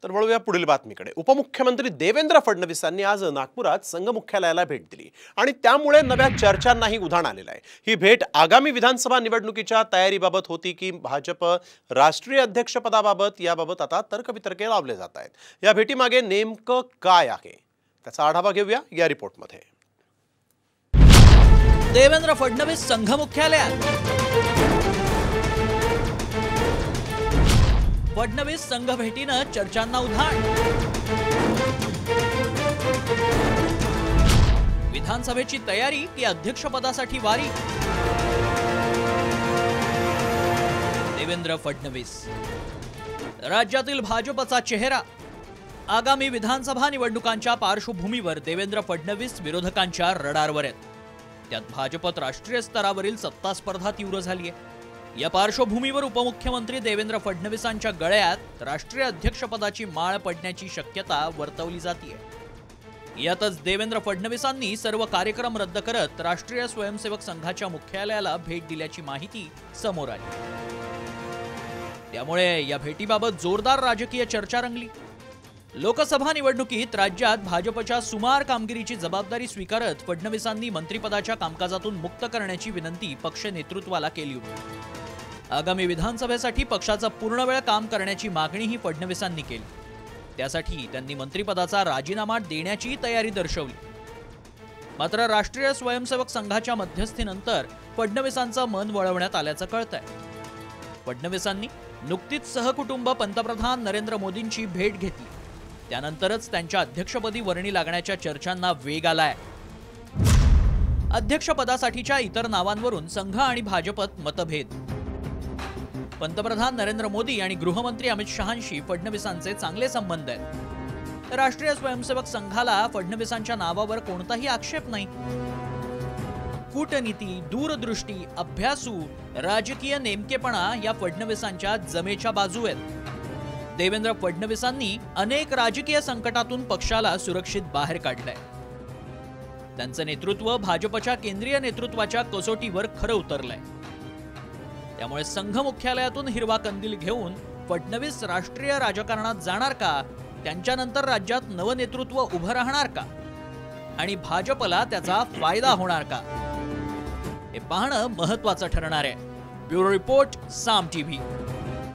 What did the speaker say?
तर वळूया पुढील बातमीकडे। उपमुख्यमंत्री देवेंद्र फडणवीसांनी आज नागपुरात संघ मुख्यालयाला भेट दिली आणि त्यामुळे नव्या चर्चांनाही उधाण आलेलं आहे। ही भेट आगामी विधानसभा निवडणुकीच्या तयारीबाबत होती की भाजप राष्ट्रीय अध्यक्षपदाबाबत, याबाबत आता तर्कवितर्के लावले जात आहेत। या भेटीमागे नेमकं काय आहे त्याचा आढावा घेऊया या रिपोर्टमध्ये। देवेंद्र फडणवीस संघ मुख्यालयात। फडणवीस संघ भेटीनं चर्चांना उधाण। विधानसभेची तयारी की अध्यक्षपदासाठी वारी? देवेंद्र फडणवीस राज्यातील भाजपचा चेहरा। आगामी विधानसभा निवडणुकांच्या पार्श्वभूमीवर देवेंद्र फडणवीस विरोधकांच्या रडारवर आहेत। त्यात भाजपत राष्ट्रीय स्तरावरील सत्ता स्पर्धा तीव्र झाली आहे। या पार्श्वभूमीवर उपमुख्यमंत्री देवेंद्र फडणवीसांच्या गळ्यात राष्ट्रीय अध्यक्षपदाची माळ पडण्याची शक्यता वर्तवली जाते। यातच देवेंद्र फडणवीसांनी सर्व कार्यक्रम रद्द करत राष्ट्रीय स्वयंसेवक संघाच्या मुख्यालयाला भेट दिल्याची माहिती समोर आली। त्यामुळे या भेटीबाबत जोरदार राजकीय चर्चा रंगली। लोकसभा निवडणुकीत राज्यात भाजपच्या सुमार कामगिरीची जबाबदारी स्वीकारत फडणवीसांनी मंत्रिपदाच्या कामकाजातून मुक्त करण्याची विनंती पक्ष नेतृत्वाला केली होती। आगामी विधानसभेसाठी पक्षाचा पूर्ण वेळ काम करण्याची मागणीही फडणवीसांनी केली। त्यासाठी त्यांनी मंत्रिपदाचा राजीनामा देण्याची तयारी दर्शवली। मात्र राष्ट्रीय स्वयंसेवक संघाच्या मध्यस्थीनंतर फडणवीसांचं मन वळवण्यात आल्याचं कळतंय। फडणवीसांनी नुकतीच सहकुटुंब पंतप्रधान नरेंद्र मोदींची भेट घेतली। त्यानंतरच त्यांच्या अध्यक्षपदी वर्णी लागण्याच्या चर्चांना वेग आलाय। अध्यक्षपदासाठीच्या इतर नावांवरून संघ आणि भाजपत मतभेद। पंतप्रधान नरेंद्र मोदी आणि गृहमंत्री अमित शहांशी फडणवीसांचे चांगले संबंध आहेत। राष्ट्रीय स्वयंसेवक संघाला फडणवीसांच्या नावावर कोणताही आक्षेप नाही। कूटनीती, दूरदृष्टी, अभ्यासू, राजकीय नेमकेपणा या फडणवीसांच्या जमेच्या बाजू आहेत। देवेंद्र फडणवीसांनी अनेक राजकीय संकटातून पक्षाला सुरक्षित बाहेर काढलंय। त्यांचं नेतृत्व भाजपच्या केंद्रीय नेतृत्वाच्या कसोटीवर खरं उतरलंय। त्यामुळे संघ मुख्यालयातून हिरवा कंदील घेऊन फडणवीस राष्ट्रीय राजकारणात जाणार का? त्यांच्यानंतर राज्यात नवनेतृत्व उभं राहणार का? आणि भाजपला त्याचा फायदा होणार का? हे पाहणं महत्त्वाचं ठरणार आहे। ब्युरो रिपोर्ट, साम टीव्ही।